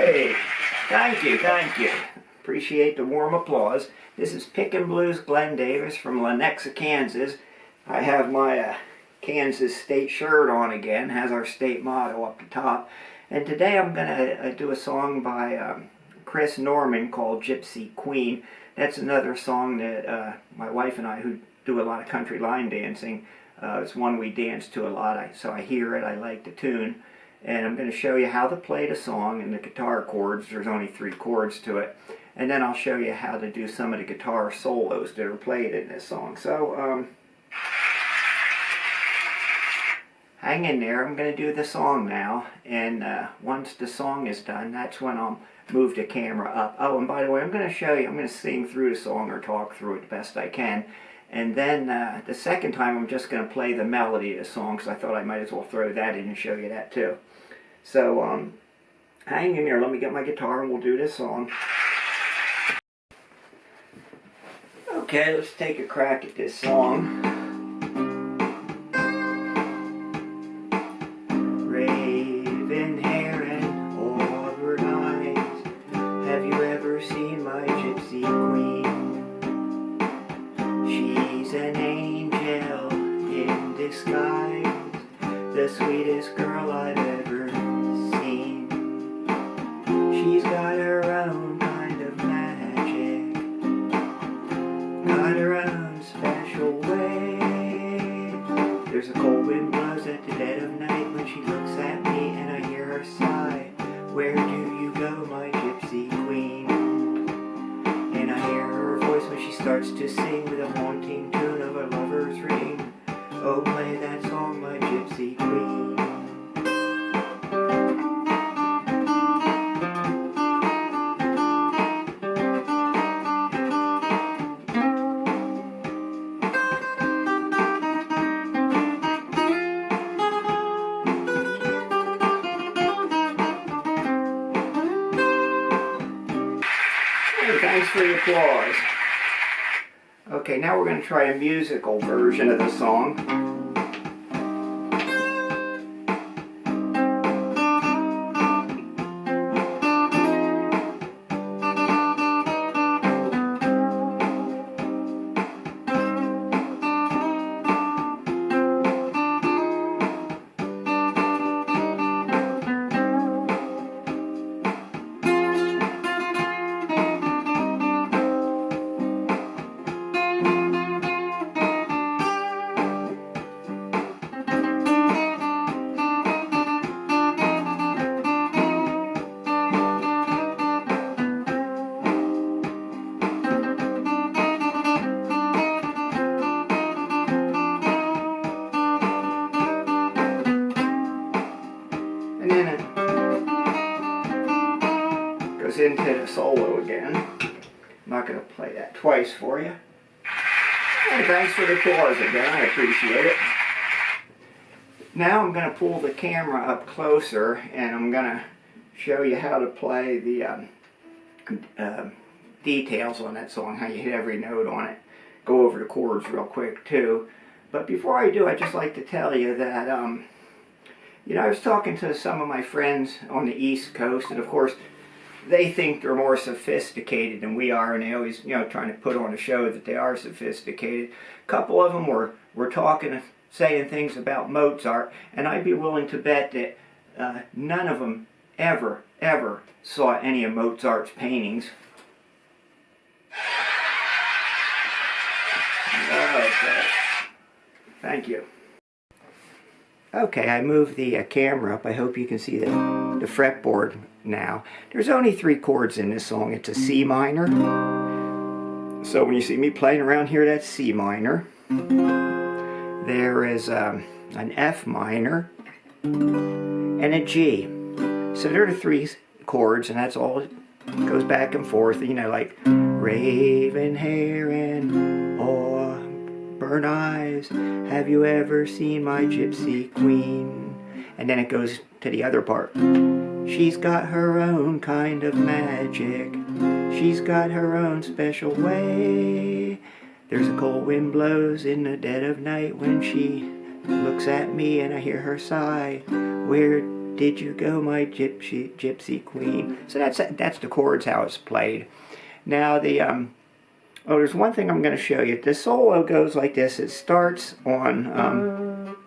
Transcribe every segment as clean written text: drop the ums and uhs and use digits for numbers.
Hey, thank you, thank you. Appreciate the warm applause. This is Pickin' Blues Glenn Davis from Lenexa, Kansas. I have my Kansas state shirt on again, has our state motto up the top. And today I'm going to do a song by Chris Norman called Gypsy Queen. That's another song that my wife and I, who do a lot of country line dancing, it's one we dance to a lot, so I hear it, I like the tune. And I'm going to show you how to play the song and the guitar chords. There's only 3 chords to it. And then I'll show you how to do some of the guitar solos that are played in this song. So, hang in there. I'm going to do the song now. And once the song is done, that's when I'll move the camera up. Oh, and by the way, I'm going to show you, I'm going to sing through the song or talk through it the best I can. And then the second time I'm just going to play the melody of the song, because I thought I might as well throw that in and show you that too. So hang in there, let me get my guitar and we'll do this song. Okay, let's take a crack at this song. Raven hair and auburn eyes, have you ever seen my gypsy queen? She's an angel in disguise, the sweetest girl I've ever seen. She's got her own kind of magic, got her own special way. There's a cold wind blows at the dead of night when she looks at me and I hear her sigh. Where do you go, my gypsy queen? And I hear her voice when she starts to sing with a haunting tune of a lover's ring. Oh, play that song, my gypsy queen. Hey, thanks for the applause. Okay, now we're going to try a musical version of the song. And then it goes into the solo again. I'm not going to play that twice for you. And thanks for the applause again, I appreciate it. Now I'm going to pull the camera up closer and I'm going to show you how to play the details on that song, how you hit every note on it. Go over the chords real quick too. But before I do, I'd just like to tell you that you know, I was talking to some of my friends on the East Coast, and of course, they think they're more sophisticated than we are, and they always, you know, trying to put on a show that they are sophisticated. A couple of them were talking, saying things about Mozart, and I'd be willing to bet that none of them ever saw any of Mozart's paintings. Okay. Thank you. Okay, I moved the camera up. I hope you can see the fretboard now. There's only 3 chords in this song. It's a C minor. So when you see me playing around here, that's C minor. There is an F minor and a G. So there are 3 chords, and that's all it goes back and forth. You know, like raven hair and auburn eyes, have you ever seen my gypsy queen? And then it goes to the other part. She's got her own kind of magic, she's got her own special way. There's a cold wind blows in the dead of night when she looks at me and I hear her sigh. Where did you go, my gypsy queen? So that's the chords, how it's played. Now there's one thing I'm going to show you. The solo goes like this. It starts on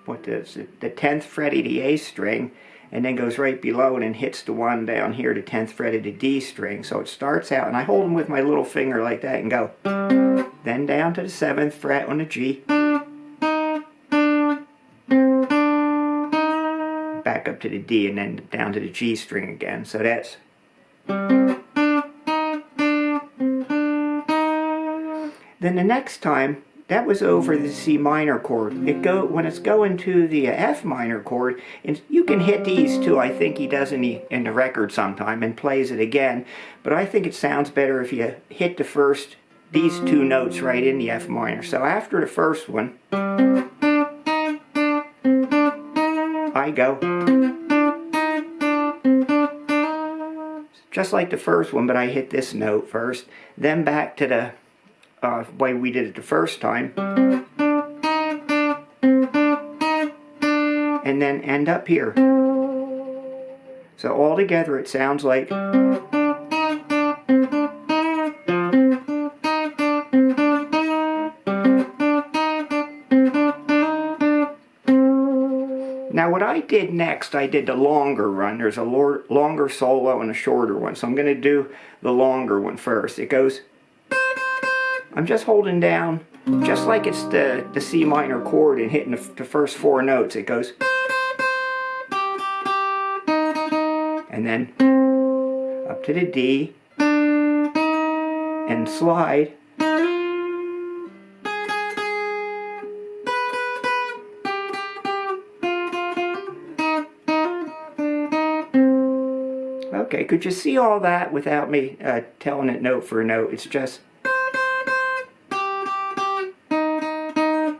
the 10th fret of the A string, and then goes right below it and hits the one down here, the 10th fret of the D string. So it starts out, and I hold them with my little finger like that and go, then down to the 7th fret on the G, back up to the D, and then down to the G string again. So that's... Then the next time, that was over the C minor chord. When it's going to the F minor chord, and you can hit these too. I think he does in the record sometime and plays it again. But I think it sounds better if you hit these two notes right in the F minor. So after the first one, I go just like the first one, but I hit this note first, then back to the way we did it the first time, and then end up here. So all together it sounds like... Now what I did next, I did the longer run. There's a longer solo and a shorter one, so I'm going to do the longer one first. It goes... I'm just holding down, just like it's the C minor chord and hitting the first 4 notes. It goes, and then up to the D, and slide, okay, could you see all that without me telling it note for note? It's just...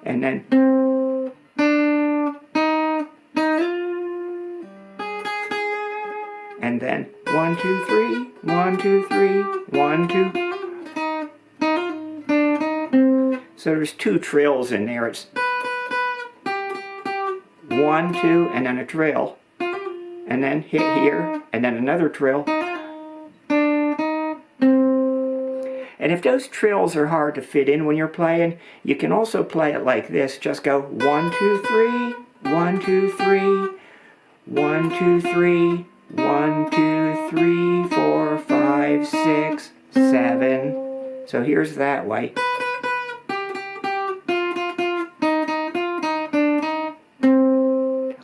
and then and then 1 2 3 1 2 3 1 2. So there's 2 trills in there. It's 1 2 and then a trill, and then hit here and then another trill. And if those trills are hard to fit in when you're playing, you can also play it like this. Just go 1 2 3 1 2 3 1 2 3 1 2 3 4 5 6 7. So here's that way.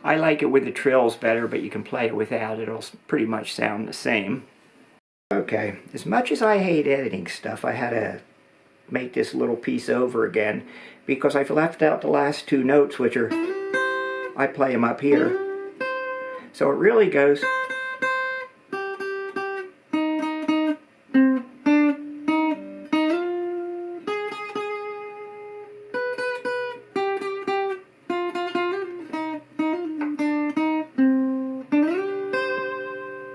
I like it with the trills better, but you can play it without. It'll pretty much sound the same. Okay, as much as I hate editing stuff, I had to make this little piece over again because I've left out the last 2 notes, which are, I play them up here. So it really goes...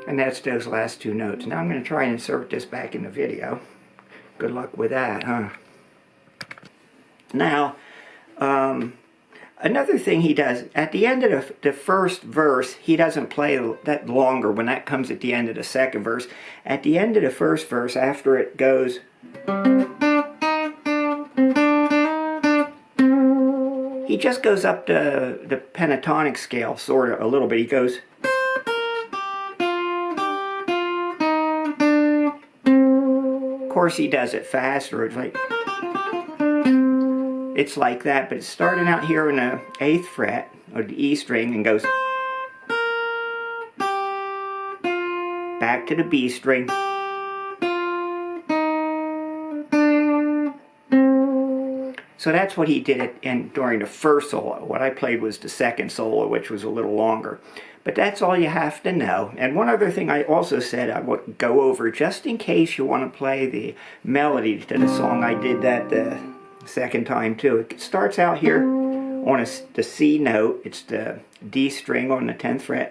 And that's those last 2 notes. Now I'm going to try and insert this back in the video. Good luck with that, huh? Now, another thing he does, at the end of the first verse, he doesn't play that longer when that comes at the end of the second verse. At the end of the first verse, after it goes... he just goes up the pentatonic scale, sort of, a little bit. He goes... Of course he does it faster. It's like that, but it's starting out here in the 8th fret of the E string and goes back to the B string, so that's what he did during the first solo. What I played was the second solo, which was a little longer. But that's all you have to know. And one other thing I also said I would go over, just in case you want to play the melody to the song. I did that the second time too. It starts out here on the C note. It's the D string on the 10th fret.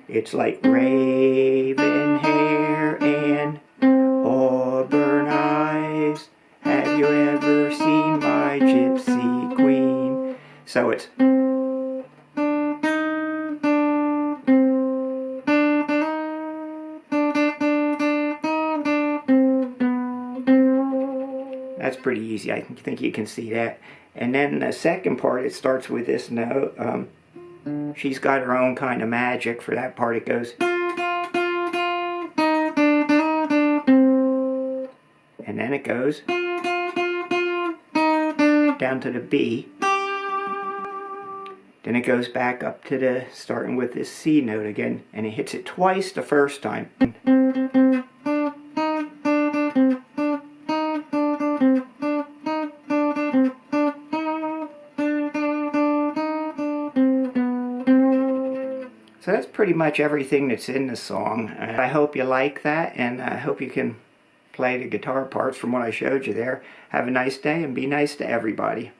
It's like raven hair and auburn eyes. Have you ever seen my gypsy queen? So it's... pretty easy. I think you can see that. And then the second part, it starts with this note. She's got her own kind of magic. For that part, it goes. And then it goes down to the B. Then it goes back up to the, starting with this C note again, and it hits it twice the first time. So that's pretty much everything that's in the song. I hope you like that, and I hope you can play the guitar parts from what I showed you there. Have a nice day and be nice to everybody.